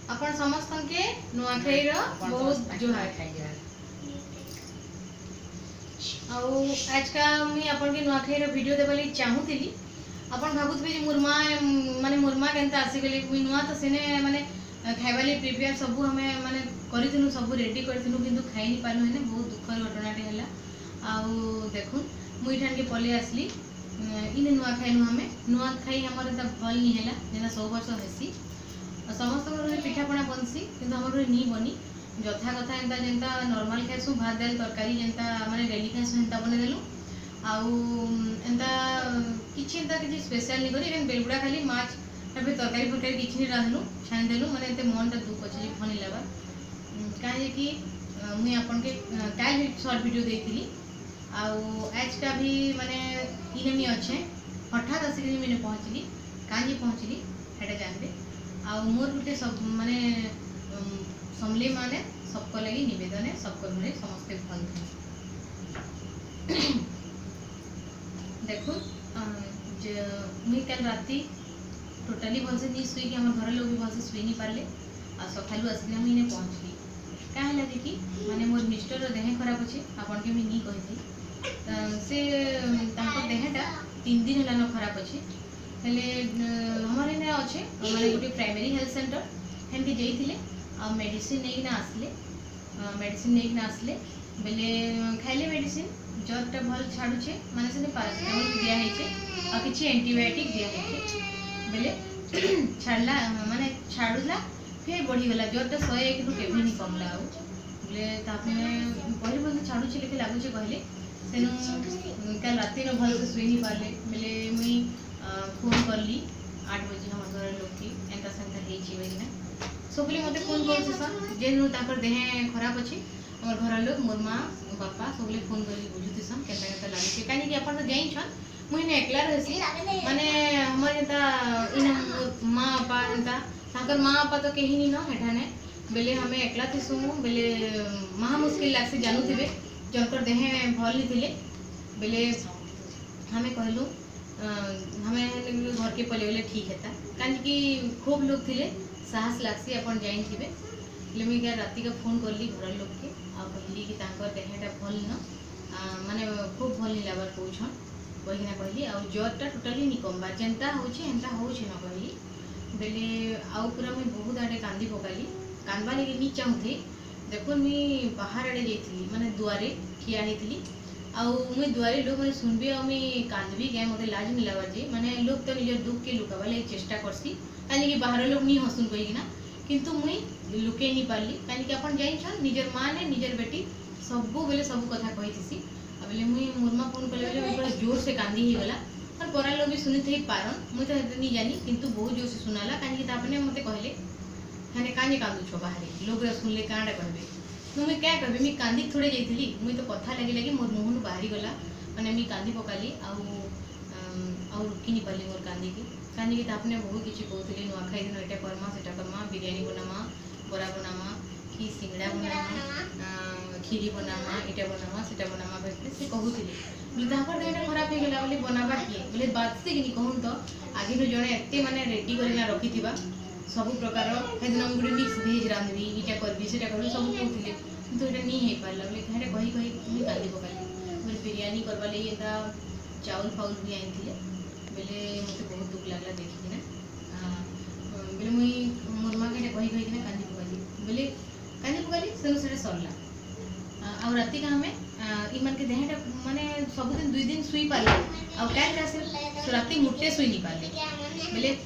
अपन समस्त के नुआखाई रो बहुत जुहार आज का मुई अपन के नुआखाई रो वीडियो देबली चाहूतिली अपन भाबुतबे जे मुरमा माने मुरमा केनता आसी गेली मुई नुआ तो सेने माने खाइबाली प्रिपेयर सब हमें माने करिथिनु सब रेडी करिथिनु किंतु खाइ नि पालु हेने बहुत दुखर घटनाटे हला आउ देखु मुई ठान के पले आसली इने नुआ खाइनु हमें नुआ खाई हमर त भल नि हला जेना 100 वर्ष हेसी समस्त पिठापणा बनसी किंतु हमर नी बनी जथा कथा एंता जेंता नॉर्मल खाइसु भात दाल तरकारी जेंता माने डेली खाइसु एंता बने देलु आउ एंता किछि एंता किछि स्पेशल नि करी एन बेलबुडा खाली माछ तबे तरकारी फरकारी किछि नि रांधलु छान देलु माने एते मन त दुख अछि फनी लाबा काहे कि मुई अपन के काल शॉर्ट वीडियो देइतिली आउ आज का भी माने इने मी अच्छे हठात आसिक मैंने पहुँचली कांजी पहुँचली हेटा जानबे आउ मोर गुटे सब माने समले माने सबको लगी निवेदन है सबको घरे समस्ते भल देखो मुई कल राती टोटाली भलसे नहीं सुई कि हमर घर लोग भी भलसे सुई नहीं पारले आ सखालु आसले मुई ने पहुँचली का हला देखी माने मोर मिस्टर रो देह खराब अछि आपन के मी नी कहिथि से तांको देहटा 3 दिन हला न खराब अछि हेले हमर ने अच्छे माने गुटे प्राइमरी हेल्थ सेंटर हेंती जइथिले आ मेडिसिन नै ना आसले मेडिसिन नै ना आसले बेले खाइले मेडिसिन जरटा भल छाडु छे माने से पैरासिटामोल दिया है छे आ किछि एंटीबायोटिक दिया है छे बेले छाडला माने छाडुला फिर बढ़ी गला जरटा 101 रु केभी नि कमला आ बेले तापने पहिले बंद छाडु छे लेके लागु छे कहले सेनु कल राती न भल से सुई नि पाले बेले मुई फोन करली 8 बजे हम घर लोग की एंता संता हे छी बहिना सबले मते फोन करछ सर जेनु ताकर देह खराब अछि हमर घर लोग मोर मां बापा सबले फोन करी बुझुती सन केता केता लागि छै कानी कि अपन त जाई छन मुई ने एकला रहसी माने हमर एता इन मां बापा एंता ताकर मां बापा तो केही नि न हेठाने बेले हमें एकला थिसु बेले महा मुश्किल लागसे जानू थिबे जकर देह भल नि थिले बेले हमें कहलु हमें घर के पले गले ठीक है कहीं कि खूब लोग थे साहस लागसी अपन जाइन थे मुझे क्या राति का फोन करली घर लोग के आ कहली कि देहटा भल न माने खूब भल नहीं लबार कौन कहीना कहली आ ज्वरटा टोटाली नहीं कमबार जेनता होता न कहली बेले आउ पूरा मुझे बहुत आड़े कांदी पकाली कांदवा लगे नहीं चाहूथे देखो मुई बाहर आड़े जाइली माने दुआरे ठिया होती आउ मुई दुआरे लोग मैंने सुनबे आ मुई कांदबी गए मते लाज नहीं लगा जे माने लोग तो निजर दुख के लुकावा ले चेष्टा करसी काहे कि बाहर लोग नहीं हसुन कहिना किंतु मुई लुके नहीं पारली काहे कि अपन जाई छन निजर मां ने निजर बेटी सब बेले सब कथा कहिथिसी अबले मुई मुरमा फोन कले बेले बड़ा जोर से कांदी ही गला और परा लोग भी सुनी थे पारन मुई तो नहीं जानी किंतु बहुत जोर से सुनाला काहे कि तापने मते कहले हाने काहे कांदु छ बाहर लोग सुनले कांडा कहबे मुई क्या कहबे मी कांदी थोड़े जाइली मुई तो कथा लगे लगे मोर मुहन बाहरी गला माने मी कांदी पकाली आउ रुकी नहीं पाली मोर कांदी की तापने बहुत किसी कहते नुआखाई दिन एटा करमा सेटा करमा बिरयानी बनामा बरा बनामा कि सिंगड़ा बनामा खीरी बनामा इटा बनामा सेटा बनामा बेले से कहूले बोले तापर देहटा खराब हो गला बोले बनाबा किए बोले बात से कि कहूँ तो आगे जड़े एत माने रेडी करना रखी सब प्रकार हेदिन गोटे मिक्स भेज रांधबी इटा करबी सेटा करबी सब कहते किंतु एटा नहीं हो पारला बोले कहीं कही कही मुझे कांदी पकाली बोले बिरयानी करवा लगी एटा चाउल फाउल भी आनी बेले मत बहुत दुख लगला देखिना बेले मुई मोर माँ के कही कहीना कांदी पकाली बोले कांदी पकाली से सरला आ राति का हमें इमान के देहटा माने सब दिन 2 दिन सुई पाले आ काल राति मुट्टे सुई नहीं पाले बेले